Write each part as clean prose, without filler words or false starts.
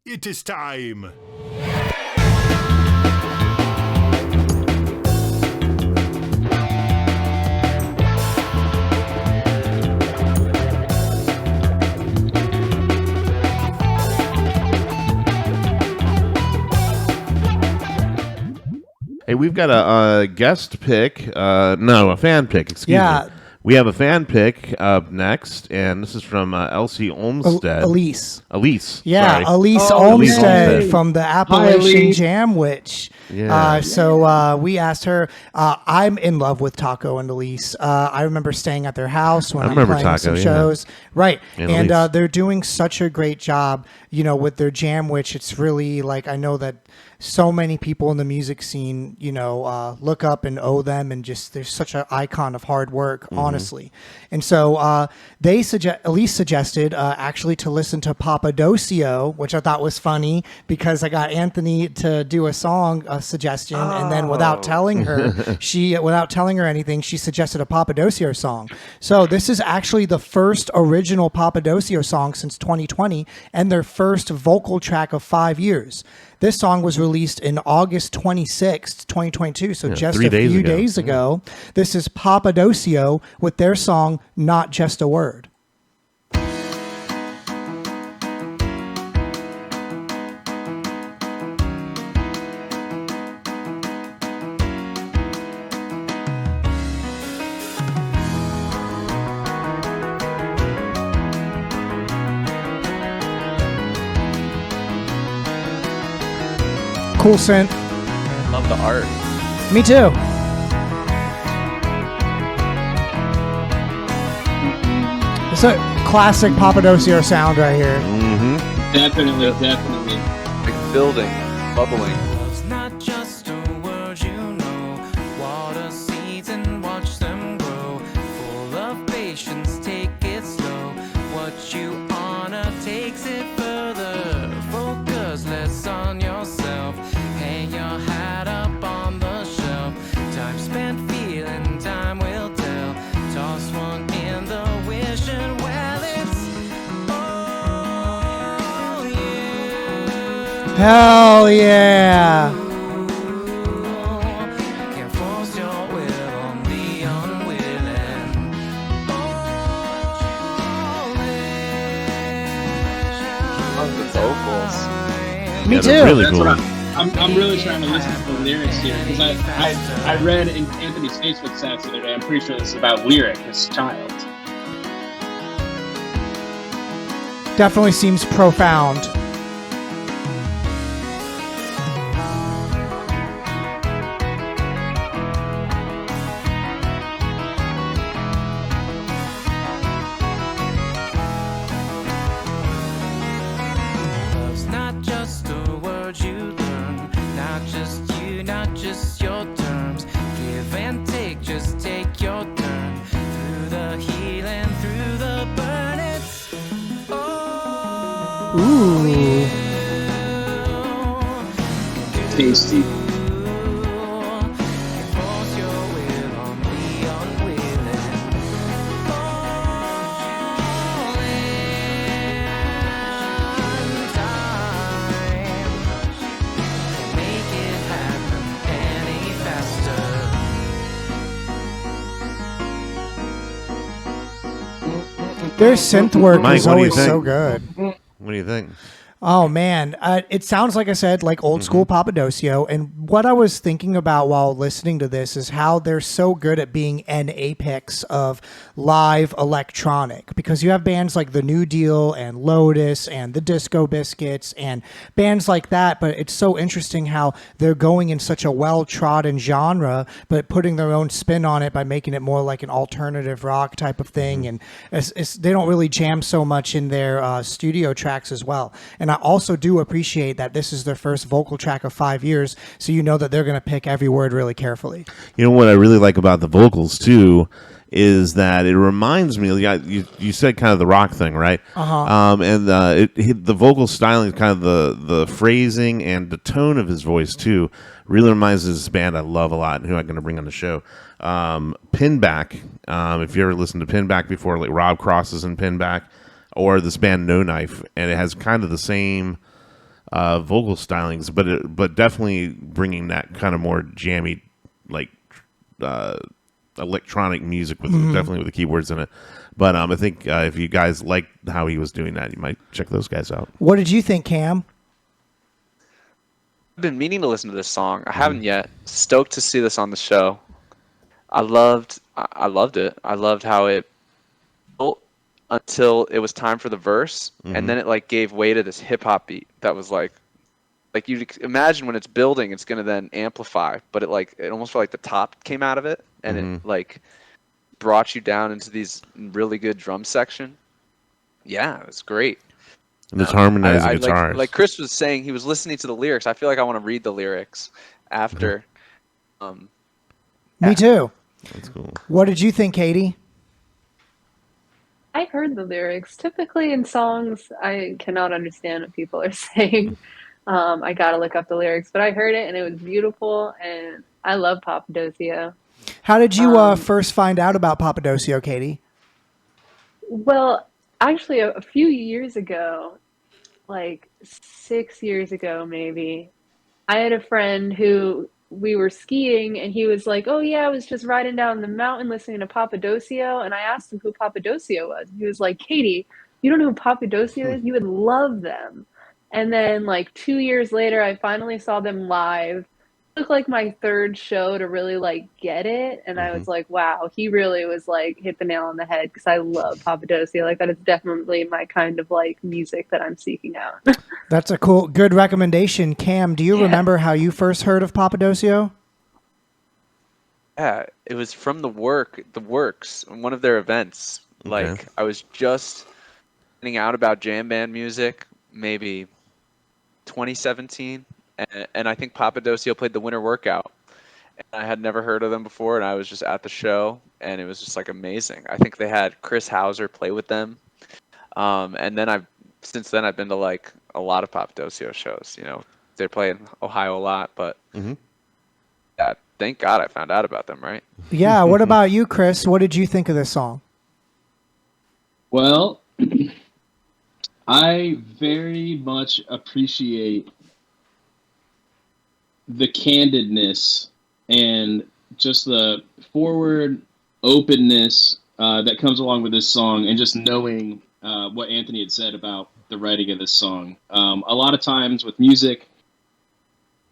It is time. Hey, we've got a guest pick. A fan pick. Excuse me. We have a fan pick up next, and this is from Elsie Olmstead. Elise. Yeah, sorry. Elise Olmstead from the Appalachian Jam Witch. Yeah. We asked her. I'm in love with Taco and Elise. I remember staying at their house when I'm playing Taco, some shows. Right. And they're doing such a great job, with their Jam Witch. It's really I know that so many people in the music scene, look up and owe them, and just there's such an icon of hard work, honestly. And so Elise suggested actually to listen to Papadosio, which I thought was funny because I got Anthony to do a song suggestion, and then without telling her anything, she suggested a Papadosio song. So this is actually the first original Papadosio song since 2020, and their first vocal track of 5 years. This song was released in August 26th, 2022, so just a few days ago. This is Papadosio with their song, Not Just a Word. Cool synth. Love the art. Me too. It's a classic Papadosio sound right here. Mm-hmm. Definitely. Like building, bubbling. Love's not just a word, water seeds and watch them grow. Full of patience, take it slow. What you honor takes it further. Focus less on yourself. Hang your hat up on the shelf. Time spent feeling, time will tell. Toss one in the wishing well, it's all you. Hell yeah. Can't force your will on the unwilling. Love the vocals. Me Yeah, too. they're really That's cool. what I'm really trying to listen to the lyrics here because I read in Anthony's Facebook stats the other day. I'm pretty sure this is about Lyric, his child. Definitely seems profound. Love's not just a word you learn, not just you, not just your terms. Give and take, just take your turn. Through the healing, through the burn, it's all Ooh. Tasty. Force your will on the unwilling. All in time. Can't make it happen any faster. Their synth work Mike, is what do you always think? so good. What do you think? Oh man, it sounds like I said, like old school Papadosio. And what I was thinking about while listening to this is how they're so good at being an apex of live electronic, because you have bands like the New Deal and Lotus and the Disco Biscuits and bands like that. But it's so interesting how they're going in such a well-trodden genre, but putting their own spin on it by making it more like an alternative rock type of thing. And they don't really jam so much in their studio tracks as well. And I also do appreciate that this is their first vocal track of 5 years, so you know that they're going to pick every word really carefully. You know what I really like about the vocals too is that it reminds me. You said kind of the rock thing, right? And the vocal styling, kind of the phrasing and the tone of his voice too, really reminds me of this band I love a lot and who I'm going to bring on the show. Pinback. If you ever listened to Pinback before, like Rob Cross is in Pinback, or this band No Knife, and it has kind of the same vocal stylings, but definitely bringing that kind of more jammy, like electronic music with definitely with the keyboards in it. But I think if you guys like how he was doing that, you might check those guys out. What did you think, Cam? I've been meaning to listen to this song. I haven't yet. Stoked to see this on the show. I loved it. I loved how it built until it was time for the verse, and then it like gave way to this hip hop beat that was like you imagine when it's building, it's gonna then amplify, but it almost felt like the top came out of it, and it like brought you down into these really good drum section. Yeah, it was great. And it's harmonizing guitars. Like Chris was saying, he was listening to the lyrics. I feel like I want to read the lyrics after. Me too. That's cool. What did you think, Katie? I heard the lyrics. Typically in songs, I cannot understand what people are saying. I gotta look up the lyrics, but I heard it and it was beautiful, and I love Papadosio. How did you first find out about Papadosio, Katie? Well, actually, a few years ago, like 6 years ago maybe, I had a friend who we were skiing, and he was like, "Oh yeah, I was just riding down the mountain listening to Papadosio," and I asked him who Papadosio was. He was like, "Katie, you don't know who Papadosio is? You would love them." And then like 2 years later, I finally saw them live. It took like my third show to really like get it, and I was like, wow, he really was like hit the nail on the head, because I love Papadosio. Like that is definitely my kind of like music that I'm seeking out. That's a good recommendation. Cam, do you remember how you first heard of Papadosio? Yeah, it was from the Works, one of their events. Okay. Like I was just finding out about jam band music, maybe 2017, and I think Papadosio played the winter workout. And I had never heard of them before, and I was just at the show, and it was just like amazing. I think they had Chris Hauser play with them, and then since then I've been to like a lot of Papadosio shows. You know, they play in Ohio a lot, but yeah, thank God I found out about them. Right? Yeah. What about you, Chris? What did you think of this song? Well, I very much appreciate the candidness and just the forward openness that comes along with this song, and just knowing what Anthony had said about the writing of this song. A lot of times with music,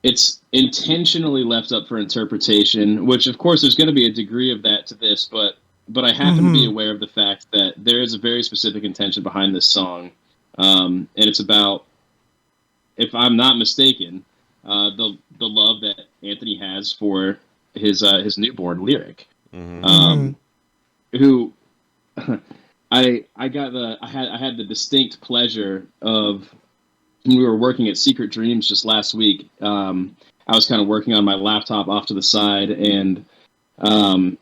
it's intentionally left up for interpretation, which of course there's going to be a degree of that to this, but I happen to be aware of the fact that there is a very specific intention behind this song. And it's about, if I'm not mistaken, the love that Anthony has for his newborn Lyric, who I had the distinct pleasure of, when we were working at Secret Dreams just last week. I was kind of working on my laptop off to the side, and one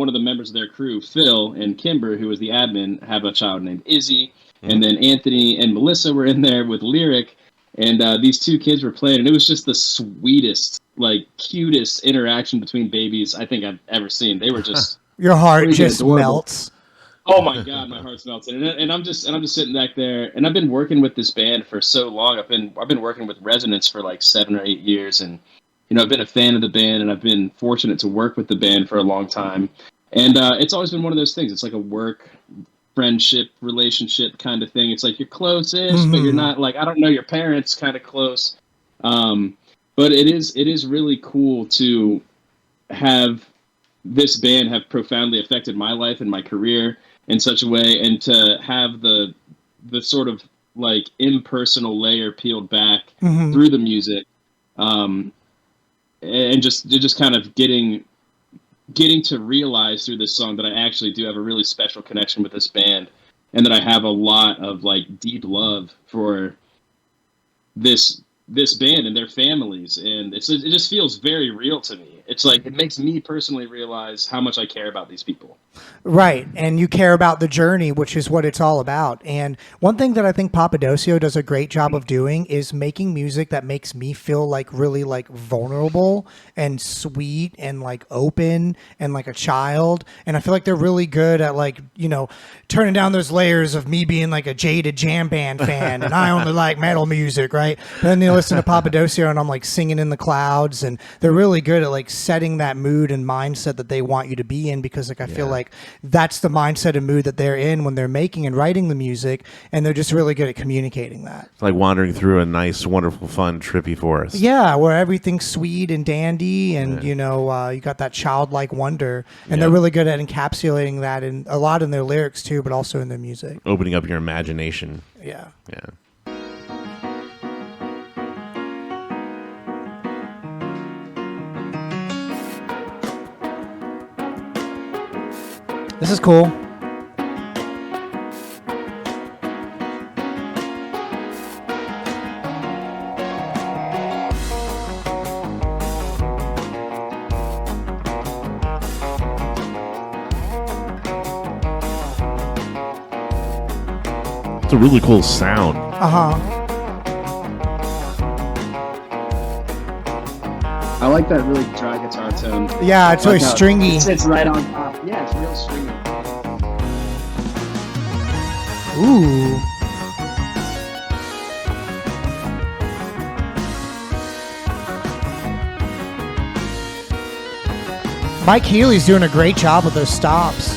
of the members of their crew, Phil and Kimber, who was the admin, have a child named Izzy. And then Anthony and Melissa were in there with Lyric, and these two kids were playing, and it was just the sweetest, like, cutest interaction between babies I think I've ever seen. They were just your heart just adorable. Melts. Oh my God, my heart's melting, and I'm just sitting back there, and I've been working with this band for so long. I've been working with Resonance for like 7 or 8 years, and you know, I've been a fan of the band, and I've been fortunate to work with the band for a long time, and it's always been one of those things. It's like a work friendship relationship kind of thing. It's like you're close-ish, but you're not, like, I don't know your parents kind of close. But it is really cool to have this band have profoundly affected my life and my career in such a way, and to have the sort of like impersonal layer peeled back through the music, and just kind of getting to realize through this song that I actually do have a really special connection with this band, and that I have a lot of like deep love for this band and their families, and it just feels very real to me. It's like, it makes me personally realize how much I care about these people. Right. And you care about the journey, which is what it's all about. And one thing that I think Papadosio does a great job of doing is making music that makes me feel like really like vulnerable and sweet and like open and like a child. And I feel like they're really good at like, you know, turning down those layers of me being like a jaded jam band fan and I only like metal music, right? But then you listen to Papadosio and I'm like singing in the clouds, and they're really good at like setting that mood and mindset that they want you to be in, because like I feel like that's the mindset and mood that they're in when they're making and writing the music, and they're just really good at communicating that. It's like wandering through a nice, wonderful, fun, trippy forest. Yeah, where everything's sweet and dandy, and you know, you got that childlike wonder, and they're really good at encapsulating that in a lot in their lyrics too, but also in their music. Opening up your imagination. Yeah. Yeah. This is cool. It's a really cool sound. I like that really dry guitar tone. Yeah, it's really Like how stringy. It sits right on top. Yeah, it's real stringy. Ooh. Mike Healy's doing a great job with those stops.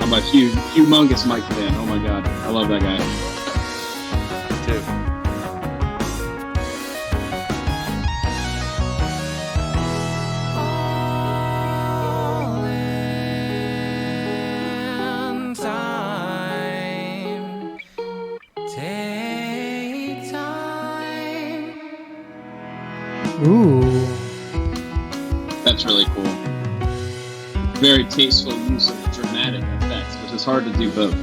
I'm a humongous Mike fan. Oh my god, I love that guy. Too. All in time. Take time. Ooh. That's really cool. Very tasteful use of dramatic effects, which is hard to do both.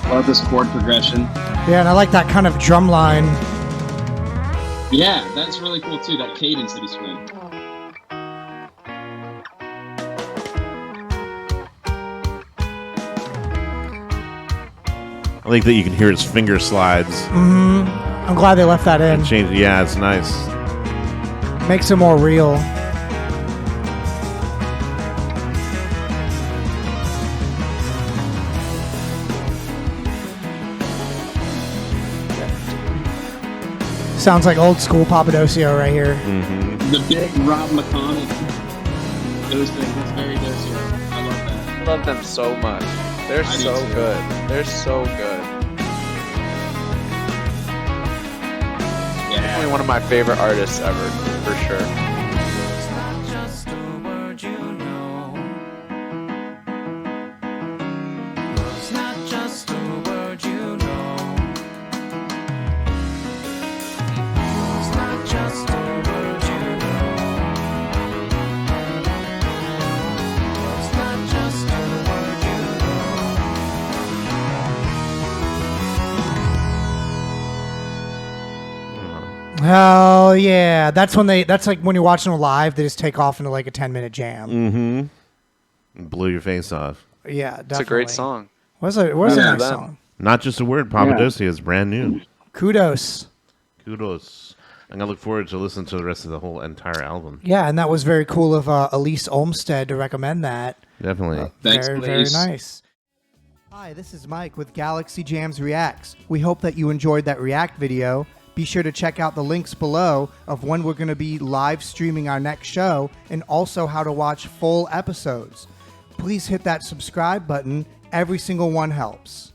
Love this chord progression. Yeah, and I like that kind of drum line. Yeah, that's really cool too, that cadence that he's playing. I like that you can hear his finger slides. I'm glad they left that in. Change. Yeah, it's nice. Makes it more real. Sounds like old school Papadosio right here. The big Rob McConnell. Those things, it's very Dosio. I love that. I love them so much. They're I do so too. good. They're so good. Definitely one of my favorite artists ever, for sure. It's not just a word you know. It's not just a word you know. It's not just a word you know. It's not just a word you Hell yeah. That's like when you're watching them live, they just take off into like a 10-minute jam. Blew your face off. Yeah, definitely. It's a great song. What's a Yeah. nice Them. song? Not just a word. Papadosio is brand new. Kudos. Kudos. I'm gonna look forward to listening to the rest of the whole entire album. Yeah, and that was very cool of Elise Olmstead to recommend that. Definitely. Thanks, very, Elise. very nice. Hi, this is Mike with Galaxy Jams Reacts. We hope that you enjoyed that React video. Be sure to check out the links below of when we're going to be live streaming our next show and also how to watch full episodes. Please hit that subscribe button. Every single one helps.